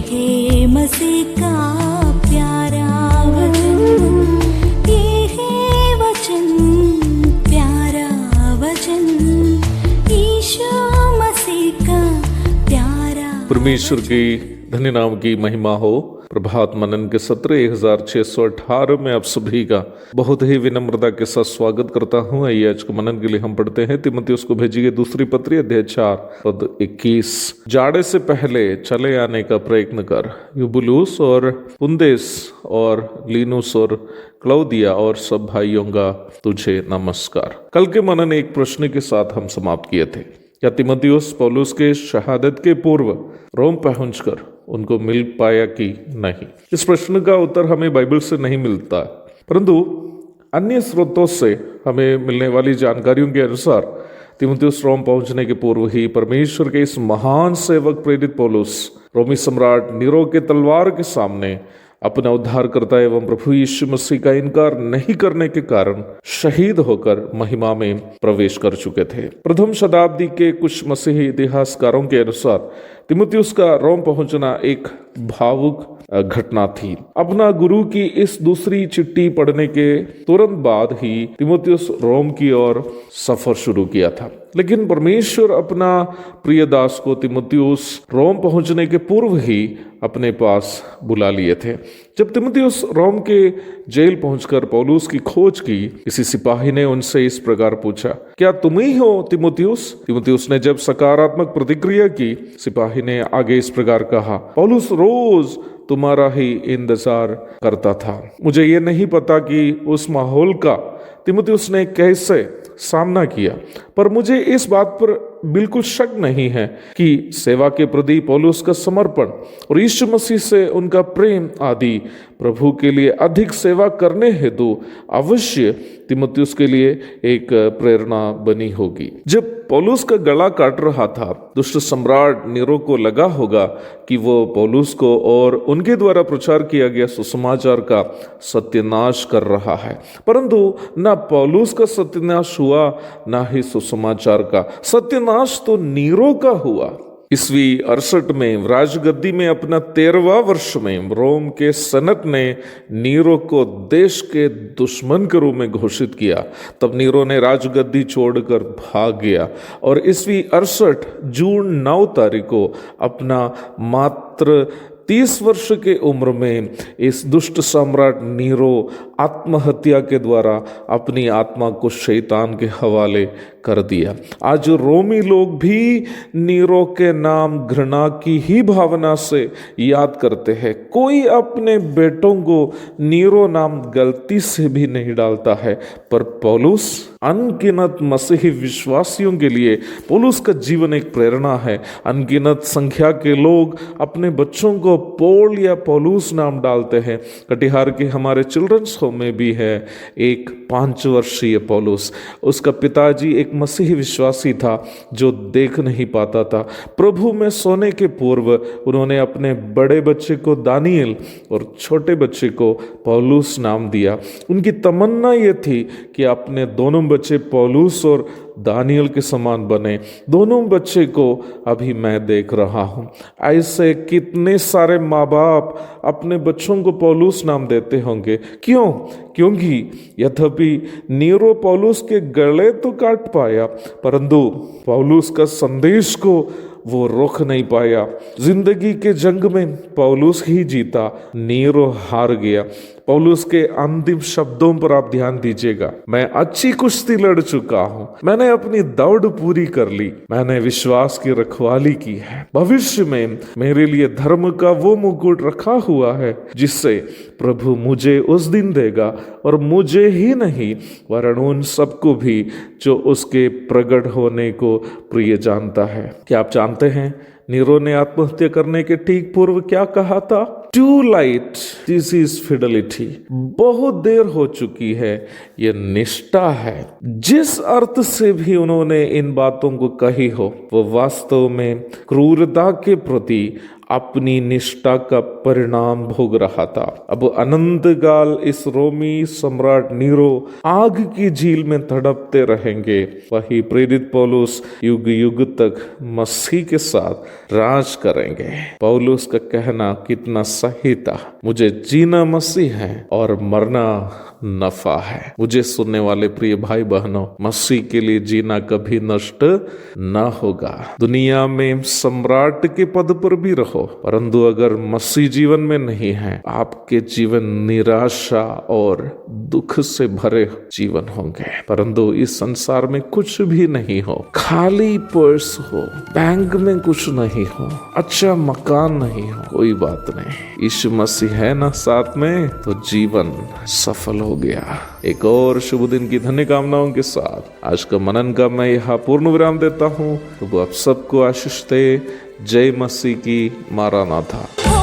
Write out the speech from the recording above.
है मसीह का प्यारा वचन, ये है वचन, प्यारा वचन, यीशु मसीह का प्यारा। परमेश्वर की धन्य नाम की महिमा हो। प्रभात मनन के सत्र 1618 में आप सभी का बहुत ही विनम्रता के साथ स्वागत करता हूँ। आइए आज के मनन के लिए हम पढ़ते हैं तीमुथियुस को भेजी गई दूसरी पत्री अध्याय 4 पद 21। जाड़े से पहले चले आने का प्रयत्न कर, यूबुलुस और पुंदेस और लीनुस और क्लौदिया और सब भाइयों का तुझे नमस्कार। कल के मनन एक प्रश्न के साथ हम समाप्त किए थे। क्या तीमुथियुस पौलुस के शहादत के पूर्व रोम पहुंचकर उनको मिल पाया कि नहीं? इस प्रश्न का उत्तर हमें बाइबल से नहीं मिलता, परंतु अन्य स्रोतों से हमें मिलने वाली जानकारियों के अनुसार तीमुथियुस रोम पहुंचने के पूर्व ही परमेश्वर के इस महान सेवक प्रेरित पौलुस रोमी सम्राट नीरो के तलवार के सामने अपना उद्धारकर्ता एवं प्रभु यीशु मसीह का इनकार नहीं करने के कारण शहीद होकर महिमा में प्रवेश कर चुके थे। प्रथम शताब्दी के कुछ मसीही इतिहासकारों के अनुसार तीमुथियुस का रोम पहुंचना एक भावुक घटना थी। अपना गुरु की इस दूसरी चिट्ठी पढ़ने के तुरंत बाद ही तीमुथियुस रोम की ओर सफर शुरू किया था, लेकिन परमेश्वर अपना प्रिय दास को तीमुथियुस रोम पहुंचने के पूर्व ही अपने पास बुला लिए थे। जब तीमुथियुस रोम के जेल पहुंचकर पौलुस की खोज की, किसी सिपाही ने उनसे इस प्रकार पूछा, क्या तुम ही हो तीमुथियुस? तीमुथियुस ने जब सकारात्मक प्रतिक्रिया की, सिपाही ने आगे इस प्रकार कहा, पौलुस रोज तुम्हारा ही इंतजार करता था। मुझे ये नहीं पता कि उस माहौल का तीमुथियुस ने कैसे सामना किया, पर मुझे इस बात पर बिल्कुल शक नहीं है कि सेवा के प्रति पौलुस का समर्पण और यीशु मसीह से उनका प्रेम आदि प्रभु के लिए अधिक सेवा करने हेतु अवश्य तीमुथियुस के लिए एक प्रेरणा बनी होगी। जब पौलुस का गला काट रहा था, दुष्ट सम्राट नीरो को लगा होगा कि वो पौलुस को और उनके द्वारा प्रचार किया गया सुसमाचार का सत्यानाश कर रहा है, परंतु न पौलुस का सत्यानाश हुआ न ही सुसमाचार का। सत्यानाश तो नीरो का हुआ। ईस्वी 68 में राजगद्दी में अपना 13वां वर्ष में रोम के सनत ने नीरो को देश के दुश्मन के रूप में घोषित किया। तब नीरो ने राजगद्दी छोड़कर भाग गया और ईस्वी 68 जून 9 तारीख को अपना मात्र 30 वर्ष के उम्र में इस दुष्ट सम्राट नीरो आत्महत्या के द्वारा अपनी आत्मा को शैतान के हवाले कर दिया। आज रोमी लोग भी नीरो के नाम घृणा की ही भावना से याद करते हैं। कोई अपने बेटों को नीरो नाम गलती से भी नहीं डालता है, पर पौलुस अनगिनत मसीही विश्वासियों के लिए पौलुस का जीवन एक प्रेरणा है। अनगिनत संख्या के लोग अपने बच्चों को पौल या पौलुस नाम डालते हैं। कटिहार के हमारे चिल्ड्रंस होम में भी है एक 5 वर्षीय पौलुस। उसका पिताजी एक मसीही विश्वासी था जो देख नहीं पाता था। प्रभु में सोने के पूर्व उन्होंने अपने बड़े बच्चे को दानियल और छोटे बच्चे को पौलुस नाम दिया। उनकी तमन्ना ये थी कि अपने दोनों बच्चे पौलुस और दानियल के समान बने। दोनों बच्चे को अभी मैं देख रहा हूँ। ऐसे कितने सारे माँ बाप अपने बच्चों को पौलुस नाम देते होंगे। क्यों? क्योंकि यद्यपि नीरो पौलुस के गले तो काट पाया, परंतु पौलुस का संदेश को वो रोक नहीं पाया। जिंदगी के जंग में पौलुस ही जीता, नीरो हार गया। पौलुस के अंतिम शब्दों पर आप ध्यान दीजिएगा, मैं अच्छी कुश्ती लड़ चुका हूं, मैंने अपनी दौड़ पूरी कर ली, मैंने विश्वास की रखवाली की है। भविष्य में मेरे लिए धर्म का वो मुकुट रखा हुआ है जिससे प्रभु मुझे उस दिन देगा, और मुझे ही नहीं वरन उन सबको भी जो उसके प्रकट होने को प्रिय जानता है। क्या आप जानते हैं नीरो ने आत्महत्या करने के ठीक पूर्व क्या कहा था? To light, this is fidelity. बहुत देर हो चुकी है, ये निष्ठा है। जिस अर्थ से भी उन्होंने इन बातों को कही हो, वो वास्तव में क्रूरता के प्रति अपनी निष्ठा का परिणाम भोग रहा था। अब अनंत काल इस रोमी सम्राट नीरो आग की झील में तड़पते रहेंगे। वही प्रेरित पौलुस युग युग तक मसीह के साथ राज करेंगे। पौलुस का कहना कितना सही था, मुझे जीना मसीह है और मरना नफा है। मुझे सुनने वाले प्रिय भाई बहनों, मसीह के लिए जीना कभी नष्ट न होगा। दुनिया में सम्राट के पद पर भी रहो, परंतु अगर मसीह जीवन में नहीं है, आपके जीवन निराशा और दुख से भरे जीवन होंगे। परंतु इस संसार में कुछ भी नहीं हो, खाली पर्स हो, बैंक में कुछ नहीं हो, अच्छा मकान नहीं हो, कोई बात नहीं, यीशु मसीह है ना साथ में, तो जीवन सफल हो गया। एक और शुभ दिन की धन्य कामनाओं के साथ आज का मनन का मैं यहाँ पूर्ण विराम देता हूँ। तो आप सबको आशीष दे। जय मसीह की। मारानाथा।